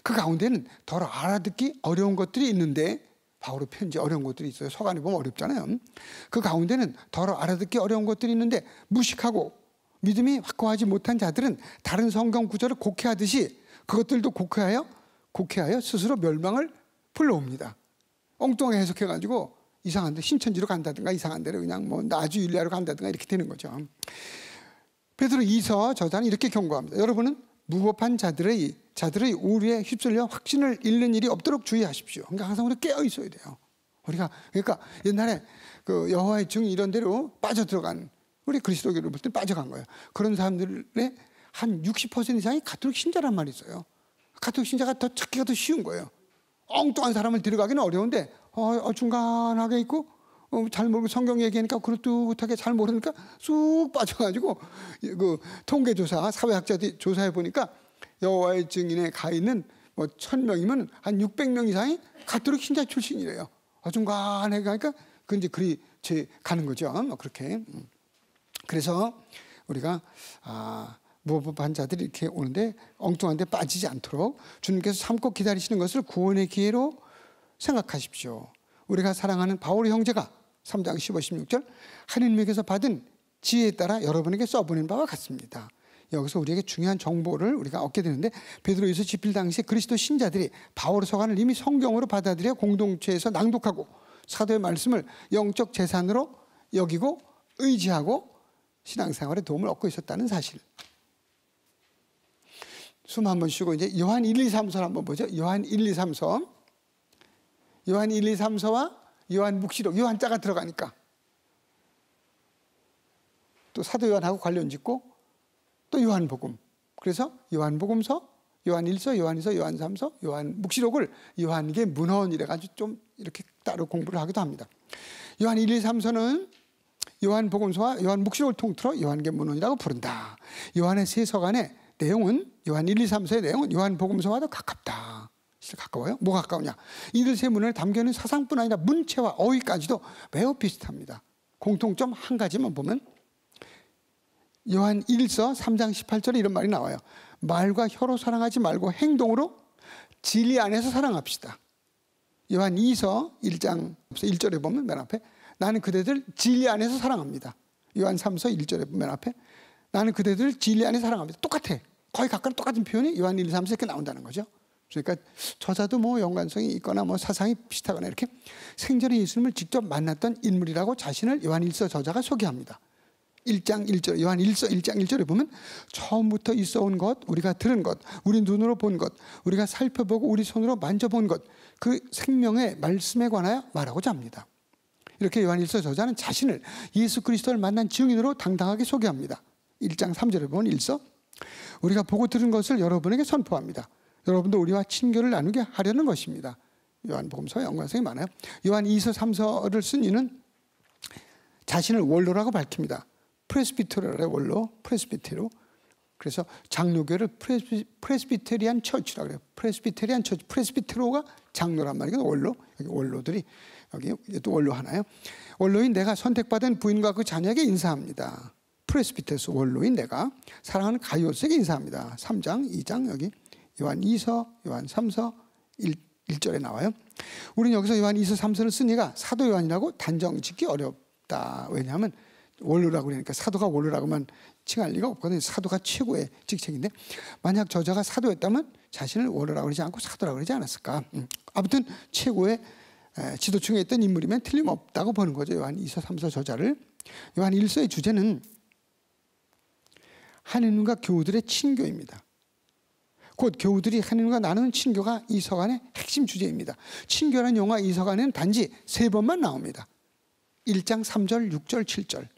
그 가운데는 더 알아듣기 어려운 것들이 있는데 바오로 편지 어려운 것들이 있어요. 서간에 보면 어렵잖아요. 그 가운데는 더 알아듣기 어려운 것들이 있는데 무식하고 믿음이 확고하지 못한 자들은 다른 성경 구절을 곡해하듯이 그것들도 곡해하여 스스로 멸망을 불러옵니다. 엉뚱하게 해석해가지고 이상한 데 신천지로 간다든가 이상한 데로 그냥 뭐 나주일리아로 간다든가 이렇게 되는 거죠. 베드로이서 저자는 이렇게 경고합니다. 여러분은 무법한 자들의 오류에 휩쓸려 확신을 잃는 일이 없도록 주의하십시오. 그러니까 항상 우리 깨어 있어야 돼요. 우리가 그러니까 옛날에 그 여호와의 증인 이런 데로 빠져들어간 우리 그리스도교를 볼 때 빠져간 거예요. 그런 사람들의 한 60% 이상이 가톨릭 신자란 말이 있어요. 가톨릭 신자가 더 찾기가 더 쉬운 거예요. 엉뚱한 사람을 들어가기는 어려운데 중간하게 있고 잘 모르고 성경 얘기하니까 그렇듯하게 잘 모르니까 쑥 빠져가지고 그 통계조사 사회학자들이 조사해 보니까 여호와의 증인에 가 있는 뭐 1000명이면 한 600명 이상이 가톨릭 신자 출신이래요. 중간에 가니까 그 이제 그리 가는 거죠. 그렇게. 그래서 우리가 무법한 자들이 이렇게 오는데 엉뚱한 데 빠지지 않도록 주님께서 참고 기다리시는 것을 구원의 기회로 생각하십시오. 우리가 사랑하는 바울 형제가 3장 15, 16절 하나님에게서 받은 지혜에 따라 여러분에게 써보낸 바와 같습니다. 여기서 우리에게 중요한 정보를 우리가 얻게 되는데 베드로이서 집필 당시에 그리스도 신자들이 바울 서간을 이미 성경으로 받아들여 공동체에서 낭독하고 사도의 말씀을 영적 재산으로 여기고 의지하고 신앙생활에 도움을 얻고 있었다는 사실. 숨 한번 쉬고 이제 요한 1, 2, 3서를 한번 보죠. 요한 1, 2, 3서. 요한 1, 2, 3서와 요한 묵시록, 요한자가 들어가니까 또 사도 요한하고 관련 짓고 또 요한복음. 그래서 요한복음서, 요한 1서, 요한 2서, 요한 3서, 요한 묵시록을 요한계 문헌이래 가지고 좀 이렇게 따로 공부를 하기도 합니다. 요한 1, 2, 3서는 요한복음서와 요한묵시록을 통틀어 요한계 문헌이라고 부른다. 요한의 세 서간의 내용은 요한 1, 2, 3서의 내용은 요한복음서와도 가깝다. 가까워요? 뭐가 가까우냐? 이들 세 문헌에 담겨있는 사상뿐 아니라 문체와 어휘까지도 매우 비슷합니다. 공통점 한 가지만 보면 요한 1서 3장 18절에 이런 말이 나와요. 말과 혀로 사랑하지 말고 행동으로 진리 안에서 사랑합시다. 요한 2서 1장 1절에 보면 맨 앞에 나는 그대들 진리 안에서 사랑합니다. 요한 3서 1절에 보면 맨 앞에 나는 그대들 진리 안에서 사랑합니다. 똑같아. 거의 가까운 똑같은 표현이 요한 1, 3서 이렇게 나온다는 거죠. 그러니까 저자도 뭐 연관성이 있거나 뭐 사상이 비슷하거나 이렇게 생전에 예수님을 직접 만났던 인물이라고 자신을 요한 1서 저자가 소개합니다. 1장 1절, 요한 1서 1장 1절에 보면 처음부터 있어온 것, 우리가 들은 것, 우리 눈으로 본 것, 우리가 살펴보고 우리 손으로 만져본 것, 그 생명의 말씀에 관하여 말하고자 합니다. 이렇게 요한 1서 저자는 자신을 예수 그리스도를 만난 증인으로 당당하게 소개합니다. 1장 3절에 보면 1서 우리가 보고 들은 것을 여러분에게 선포합니다. 여러분도 우리와 친교를 나누게 하려는 것입니다. 요한복음서와 연관성이 많아요. 요한 2서 3서를 쓴 이는 자신을 원로라고 밝힙니다. 프레스비테로의 원로, 프레스비테로. 그래서 장로교를 프레스비테리안 처치라고 그래요. 프레스비테리안 처치, 프레스비테로가 장로란 말이에요. 원로. 여기 원로들이 여기 또 원로 하나요. 원로인 내가 선택받은 부인과 그 자녀에게 인사합니다. 프레스비테스 원로인 내가 사랑하는 가이오스에게 인사합니다. 3장, 2장 여기 요한 2서, 요한 3서 1절에 나와요. 우리는 여기서 요한 2서, 3서를 쓴 이가 사도 요한이라고 단정 짓기 어렵다. 왜냐하면 원로라고 그러니까 사도가 원로라고만 칭할 리가 없거든요. 사도가 최고의 직책인데 만약 저자가 사도였다면 자신을 원로라고 그러지 않고 사도라고 그러지 않았을까. 아무튼 최고의 지도층에 있던 인물이면 틀림없다고 보는 거죠. 요한 2서, 3서 저자를. 요한 1서의 주제는 하느님과 교우들의 친교입니다. 곧 교우들이 하느님과 나누는 친교가 이 서간의 핵심 주제입니다. 친교라는 용어가 이 서간에는 단지 3번만 나옵니다. 1장 3절, 6절, 7절.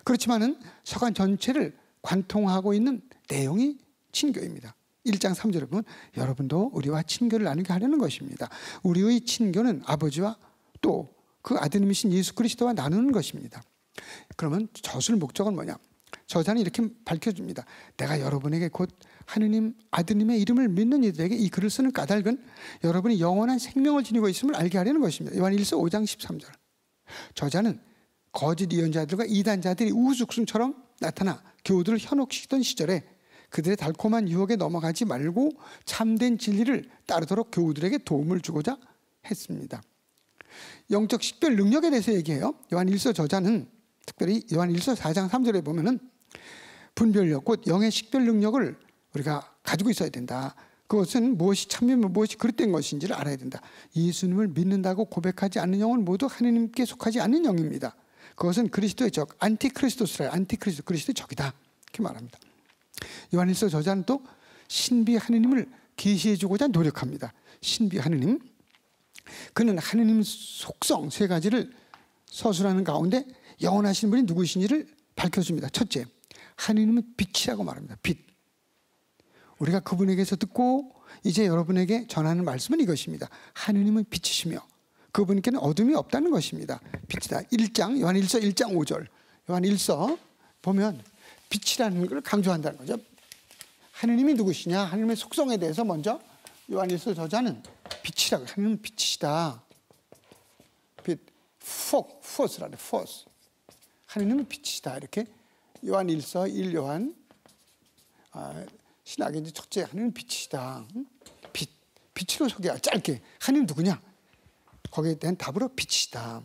그렇지만은 서간 전체를 관통하고 있는 내용이 친교입니다. 1장 3절에 보면 여러분도 우리와 친교를 나누게 하려는 것입니다. 우리의 친교는 아버지와 또 그 아드님이신 예수 그리스도와 나누는 것입니다. 그러면 저술 목적은 뭐냐? 저자는 이렇게 밝혀줍니다. 내가 여러분에게 곧 하느님 아드님의 이름을 믿는 이들에게 이 글을 쓰는 까닭은 여러분이 영원한 생명을 지니고 있음을 알게 하려는 것입니다. 요한일서 5장 13절. 저자는 거짓 예언자들과 이단자들이 우후죽순처럼 나타나 교우들을 현혹시키던 시절에 그들의 달콤한 유혹에 넘어가지 말고 참된 진리를 따르도록 교우들에게 도움을 주고자 했습니다. 영적 식별 능력에 대해서 얘기해요. 요한일서 저자는 특별히 요한일서 4장 3절에 보면은 분별력, 곧 영의 식별 능력을 우리가 가지고 있어야 된다. 그것은 무엇이 참되며 무엇이 그릇된 것인지를 알아야 된다. 예수님을 믿는다고 고백하지 않는 영은 모두 하느님께 속하지 않는 영입니다. 그것은 그리스도의 적, 안티크리스토스라, 안티크리스토, 그리스도의 적이다. 이렇게 말합니다. 요한일서 저자는 또 신비 하느님을 계시해 주고자 노력합니다. 신비 하느님, 그는 하느님 속성 세 가지를 서술하는 가운데 영원하신 분이 누구신지를 밝혀줍니다. 첫째, 하느님은 빛이라고 말합니다. 빛. 우리가 그분에게서 듣고 이제 여러분에게 전하는 말씀은 이것입니다. 하느님은 빛이시며 그분께는 어둠이 없다는 것입니다. 빛이다. 요한일서 1장 5절. 요한일서 보면 빛이라는 걸 강조한다는 거죠. 하느님이 누구시냐? 하느님의 속성에 대해서 먼저 요한일서 저자는 빛이라고. 하느님은 빛이시다. 빛. 포스라네. 포스. 하느님은 빛이시다. 이렇게 요한일서 1요한 신학의 이제 첫째 하느님은 빛이시다. 빛. 빛으로 소개할 짧게. 하느님 누구냐? 거기에 대한 답으로 빛이시다.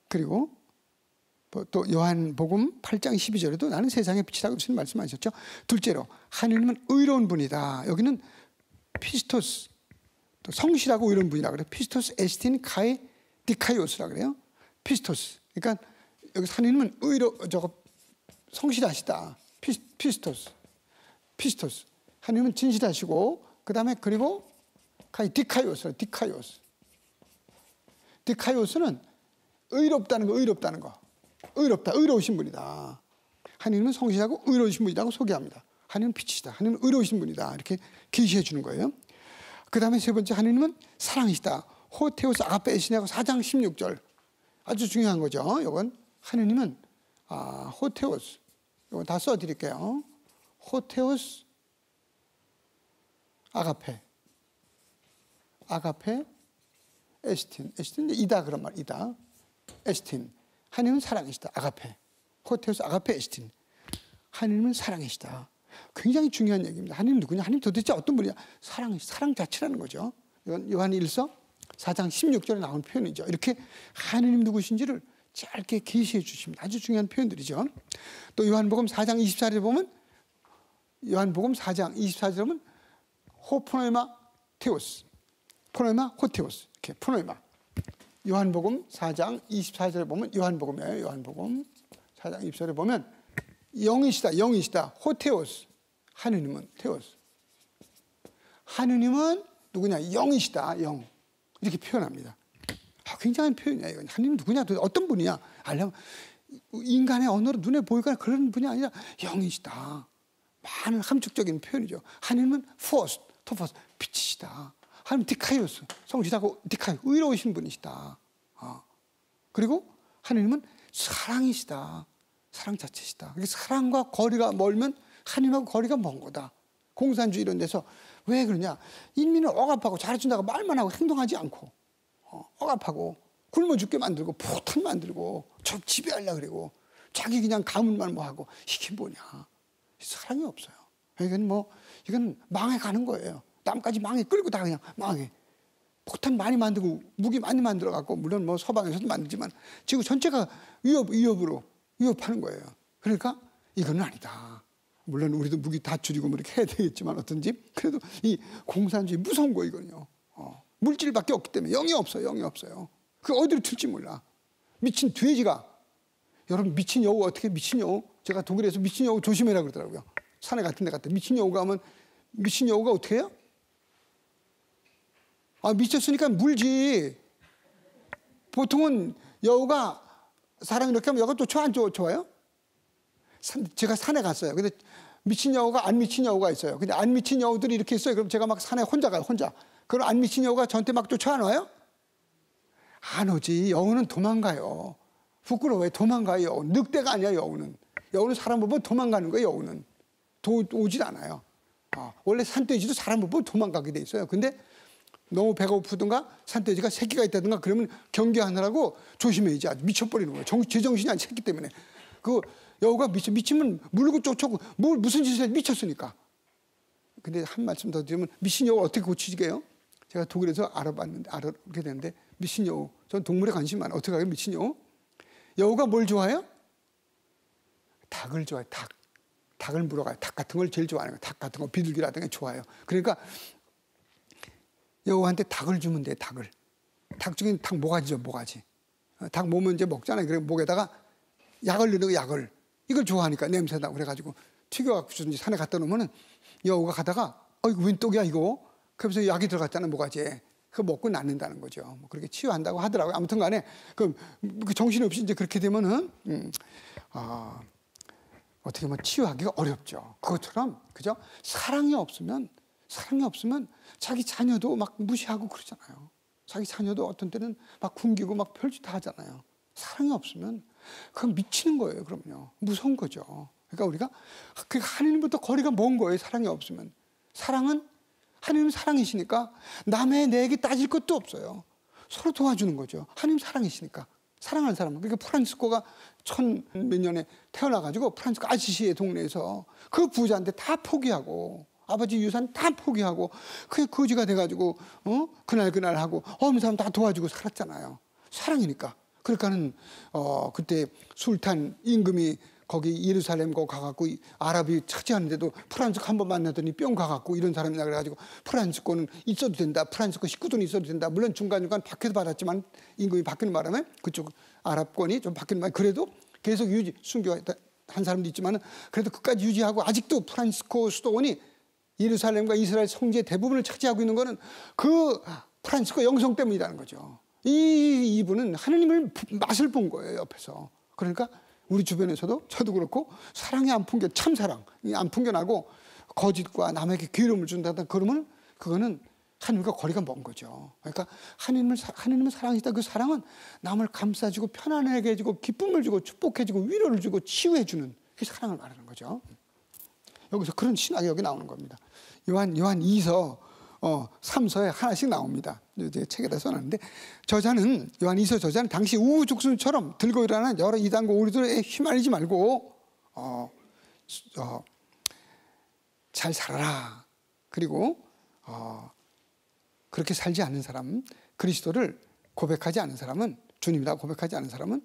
그리고 또 요한복음 8장 12절에도 나는 세상의 빛이라고 무슨 말씀하셨죠? 둘째로 하느님은 의로운 분이다. 여기는 피스토스, 또 성실하고 의로운 분이라고 그래요. 피스토스 에스틴 카이 디카이오스라고 그래요. 피스토스. 그러니까 여기 하느님은 성실하시다. 피스토스. 하느님은 진실하시고 그다음에 그리고 디카이오스. 디카이오스는 의롭다는 거. 의롭다. 의로우신 분이다. 하느님은 성실하고 의로우신 분이라고 소개합니다. 하느님은 빛이시다. 하느님은 의로우신 분이다. 이렇게 계시해 주는 거예요. 그 다음에 세 번째, 하느님은 사랑이시다. 호테오스 아가페시냐고 4장 16절. 아주 중요한 거죠. 이건 하느님은 호테오스. 이건 다 써드릴게요. 호테오스 아가페 에스틴 이다 그런 말. 이다 에스틴. 하느님은 사랑이시다. 아가페. 호테오스 아가페 에스틴. 하느님은 사랑이시다. 굉장히 중요한 얘기입니다. 하느님 누구냐? 하느님 도대체 어떤 분이냐? 사랑 자체라는 거죠. 이건 요한일서 4장 16절에 나온 표현이죠. 이렇게 하느님 누구신지를 짧게 계시해 주십니다. 아주 중요한 표현들이죠. 또 요한복음 4장 24절에 보면 호포노이마 테오스. 포노이마 호테오스. 이렇게 포노이마. 요한복음 4장 24절에 보면 요한복음이에요. 요한복음 4장 24절에 보면 영이시다. 호테오스. 하느님은 테오스. 하느님은 누구냐? 영이시다. 영. 이렇게 표현합니다. 굉장한 표현이야. 이건. 하느님 누구냐? 어떤 분이냐? 알려면 인간의 언어로 눈에 보이거나 그런 분이 아니라 영이시다. 많은 함축적인 표현이죠. 하느님은 토포스, 빛이시다. 하느님 디카이오스, 성실하고 디카이, 의로우신 분이시다. 그리고 하느님은 사랑이시다. 사랑 자체시다. 사랑과 거리가 멀면 하느님하고 거리가 먼 거다. 공산주의 이런 데서 왜 그러냐? 인민을 억압하고 잘해준다고 말만 하고 행동하지 않고 억압하고 굶어 죽게 만들고 포탄 만들고 저 지배하려고 그러고 자기 그냥 가문만 뭐 하고 이게 뭐냐? 사랑이 없어요. 이건 망해 가는 거예요. 남까지 망해 끌고 다 그냥 망해. 폭탄 많이 만들고 무기 많이 만들어 갖고 물론 뭐 서방에서도 만들지만 지금 전체가 위협하는 거예요. 그러니까 이건 아니다. 물론 우리도 무기 다 줄이고 뭐 이렇게 해야 되겠지만 어떤지 그래도 이 공산주의 무서운 거 이거는요. 물질밖에 없기 때문에 영이 없어요. 그 어디로 튈지 몰라. 미친 돼지가 여러분 미친 여우 어떻게 미친 여우? 제가 독일에서 미친 여우 조심해라 그러더라고요. 산에 같은 데 갔다 미친 여우가 하면 미친 여우가 어떻게 해요? 미쳤으니까 물지. 보통은 여우가 사람이 이렇게 하면 여우가 또 좋아요? 제가 산에 갔어요. 근데 미친 여우가 안 미친 여우가 있어요. 근데 안 미친 여우들이 이렇게 있어요. 그럼 제가 막 산에 혼자 가요. 혼자. 그럼 안 미친 여우가 저한테 막 쫓아 안 와요? 안 오지. 여우는 도망가요. 부끄러워요. 도망가요. 늑대가 아니야 여우는. 여우는 사람 보면 도망가는 거예요. 여우는. 오질 않아요. 원래 산돼지도 사람 보면 도망가게 돼 있어요. 근데 너무 배가 고프든가 산돼지가 새끼가 있다든가 그러면 경계하느라고 조심해야지. 아주 미쳐버리는 거예요. 제정신이 안 찼기 때문에. 그 여우가 미치면 물고 쫓아오고 무슨 짓을 해 미쳤으니까. 근데 한 말씀 더 드리면 미친 여우 어떻게 고치게요? 제가 독일에서 알아보게 되는데 미친 여우. 전 동물에 관심 많아요. 어떻게 하요 미친 여우? 여우가 뭘 좋아해요? 닭을 좋아해요. 닭을 물어가요. 닭 같은 걸 제일 좋아하는 거예요. 닭 같은 거 비둘기라든가 좋아해요. 그러니까 여우한테 닭을 주면 돼. 닭을. 닭 중에 닭 모가지죠. 모가지. 닭 몸은 이제 먹잖아요. 그래 목에다가 약을 넣는 거 약을. 이걸 좋아하니까 냄새나고 그래가지고 튀겨갖고 주든지 산에 갖다 놓으면은 여우가 가다가 이거 웬 떡이야 이거. 그러면서 약이 들어갔잖아요. 모가지에. 그거 먹고 낫는다는 거죠. 뭐 그렇게 치유한다고 하더라고요. 아무튼 간에 그 정신없이 이제 그렇게 되면은 어떻게 보면 치유하기가 어렵죠. 그것처럼 그죠? 사랑이 없으면 자기 자녀도 막 무시하고 그러잖아요. 자기 자녀도 어떤 때는 막 굶기고 막 별짓 다 하잖아요. 사랑이 없으면 그건 미치는 거예요. 그럼요. 무서운 거죠. 그러니까 우리가 하나님부터 거리가 먼 거예요. 사랑이 없으면. 사랑은 하나님 사랑이시니까 남의 내 얘기 따질 것도 없어요. 서로 도와주는 거죠. 하나님 사랑이시니까. 사랑하는 사람. 그러니까 프란치스코가 몇 년에 태어나가지고 프란치스코 아시시의 동네에서 그 부자한테 다 포기하고 아버지 유산 다 포기하고 그게 거지가 돼가지고 그날 하고 어느 사람 다 도와주고 살았잖아요. 사랑이니까. 그러니까는 그때 술탄 임금이 거기 예루살렘 가갖고 아랍이 차지하는데도 프란치스코 한 번 만나더니 뿅 가갖고 이런 사람이나 그래가지고 프란치스코는 있어도 된다. 프란치스코 식구들은 있어도 된다. 물론 중간중간 박해도 받았지만 임금이 바뀌는 바람에 그쪽 아랍권이 좀 바뀌는 바람에 그래도 계속 순교한 사람도 있지만 그래도 끝까지 유지하고 아직도 프란치스코 수도원이 예루살렘과 이스라엘 성지의 대부분을 차지하고 있는 거는 그 프란치스코 영성 때문이라는 거죠. 이분은 하느님을 맛을 본 거예요. 옆에서. 그러니까 우리 주변에서도 저도 그렇고 사랑이 안 풍겨 참 사랑이 안 풍겨나고 거짓과 남에게 괴로움을 준다든 그러면 그거는 하나님과 거리가 먼 거죠. 그러니까 하나님은 사랑이시다. 그 사랑은 남을 감싸주고 편안하게 해주고 기쁨을 주고 축복해주고 위로를 주고 치유해주는 그 사랑을 말하는 거죠. 여기서 그런 신학이 여기 나오는 겁니다. 요한 2서 3서에 하나씩 나옵니다. 이제 책에다 써놨는데 요한 2서 저자는 당시 우후죽순처럼 들고 일어나는 여러 이단과 오리들에 휘말리지 말고 잘 살아라. 그리고 그렇게 살지 않는 사람, 그리스도를 고백하지 않은 사람은 주님이라고 고백하지 않은 사람은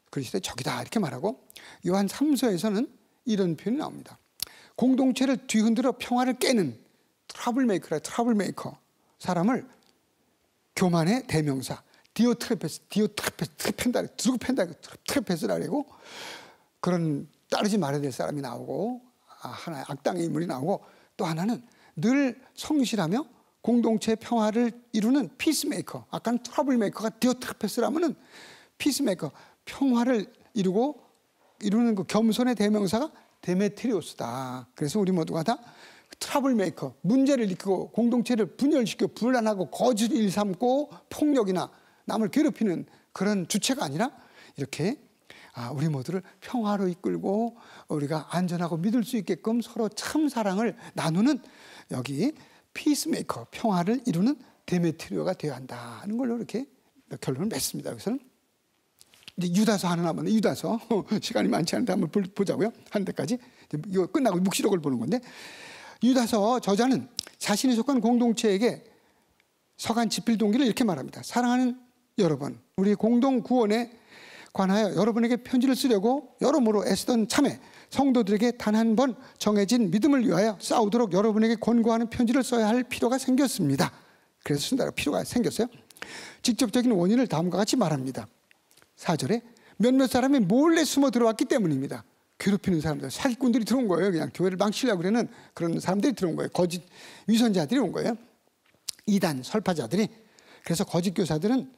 그리스도의 적이다 이렇게 말하고 요한 3서에서는 이런 표현이 나옵니다. 공동체를 뒤흔들어 평화를 깨는 트러블메이커 사람을 교만의 대명사 트레펜다라고 그런 따르지 말아야 될 사람이 나오고 하나의 악당의 인물이 나오고 또 하나는 늘 성실하며 공동체의 평화를 이루는 피스메이커 아까는 트러블메이커가 디오트레페스라면은 피스메이커 평화를 이루는 그 겸손의 대명사가 데메트리오스다. 그래서 우리 모두가 다 트러블메이커, 문제를 일으키고 공동체를 분열시키고 불안하고 거짓을 일삼고 폭력이나 남을 괴롭히는 그런 주체가 아니라 이렇게 우리 모두를 평화로 이끌고 우리가 안전하고 믿을 수 있게끔 서로 참 사랑을 나누는 여기 피스메이커, 평화를 이루는 데메트리오가 되어야 한다는 걸로 이렇게 결론을 맺습니다. 그래서는 이제 유다서 하나 남았는데 유다서 시간이 많지 않은데 한번 보자고요. 한 데까지 이거 끝나고 묵시록을 보는 건데 유다서 저자는 자신이 속한 공동체에게 서간 집필 동기를 이렇게 말합니다. 사랑하는 여러분, 우리 공동 구원에 관하여 여러분에게 편지를 쓰려고 여러모로 애쓰던 참에 성도들에게 단 한 번 정해진 믿음을 위하여 싸우도록 여러분에게 권고하는 편지를 써야 할 필요가 생겼습니다. 그래서 쓴다고 필요가 생겼어요. 직접적인 원인을 다음과 같이 말합니다. 4절에 몇몇 사람이 몰래 숨어 들어왔기 때문입니다. 괴롭히는 사람들, 사기꾼들이 들어온 거예요. 그냥 교회를 망치려고 그러는 그런 사람들이 들어온 거예요. 거짓 위선자들이 온 거예요. 이단 설파자들이. 그래서 거짓 교사들은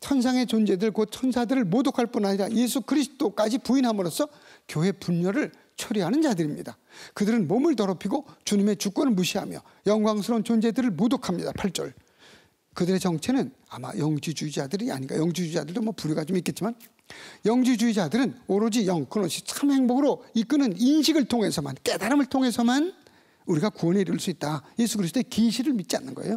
천상의 존재들 곧 천사들을 모독할 뿐 아니라 예수 그리스도까지 부인함으로써 교회 분열을 초래하는 자들입니다. 그들은 몸을 더럽히고 주님의 주권을 무시하며 영광스러운 존재들을 모독합니다. 8절. 그들의 정체는 아마 영지주의자들이 아닌가. 영지주의자들도 뭐 부류가 좀 있겠지만 영지주의자들은 오로지 영, 그것이 참 행복으로 이끄는 인식을 통해서만, 깨달음을 통해서만 우리가 구원에 이룰 수 있다. 예수 그리스도의 계시를 믿지 않는 거예요.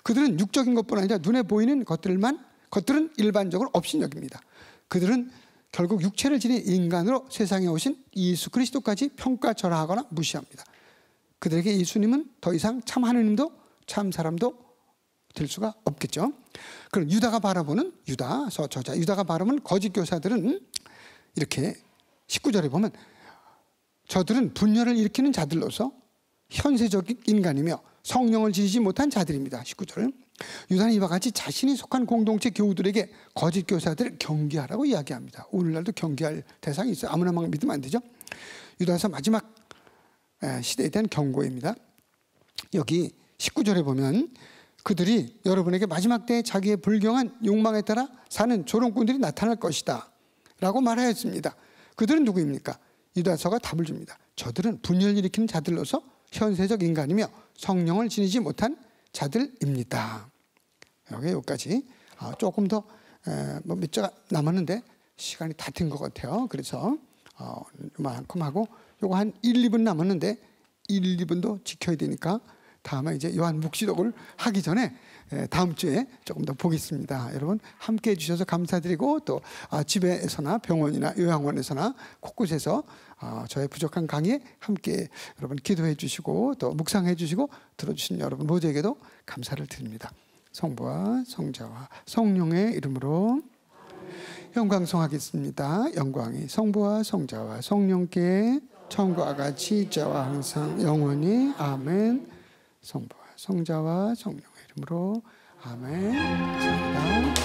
그들은 육적인 것뿐 아니라 눈에 보이는 것들은 일반적으로 업신여깁니다. 그들은 결국 육체를 지닌 인간으로 세상에 오신 예수 그리스도까지 평가절하하거나 무시합니다. 그들에게 예수님은 더 이상 참 하느님도 참 사람도 될 수가 없겠죠. 그럼 유다가 바라보는 유다가 바라보는 거짓 교사들은 이렇게 19절에 보면 저들은 분열을 일으키는 자들로서 현세적인 인간이며 성령을 지니지 못한 자들입니다. 19절. 유다는 이와 같이 자신이 속한 공동체 교우들에게 거짓 교사들을 경계하라고 이야기합니다. 오늘날도 경계할 대상이 있어요. 아무나 막 믿으면 안 되죠. 유다서 마지막 시대에 대한 경고입니다. 여기 19절에 보면 그들이 여러분에게 마지막 때에 자기의 불경한 욕망에 따라 사는 조롱꾼들이 나타날 것이다 라고 말하였습니다. 그들은 누구입니까? 유다서가 답을 줍니다. 저들은 분열 일으키는 자들로서 현세적 인간이며 성령을 지니지 못한 자들입니다. 여기까지. 조금 더 몇 절 남았는데 시간이 다 된 것 같아요. 그래서 이만큼 하고 요거 한 1, 2분 남았는데 1, 2분도 지켜야 되니까 다음에 이제 요한 묵시록을 하기 전에 다음 주에 조금 더 보겠습니다. 여러분 함께 해주셔서 감사드리고 또 집에서나 병원이나 요양원에서나 곳곳에서 저의 부족한 강의에 함께 여러분 기도해 주시고 또 묵상해 주시고 들어주신 여러분 모두에게도 감사를 드립니다. 성부와 성자와 성령의 이름으로 영광송하겠습니다. 영광이 성부와 성자와 성령께 처음과 같이 이제와 항상 영원히 아멘. 성부와 성자와 성령의 이름으로 아멘. 감사합니다.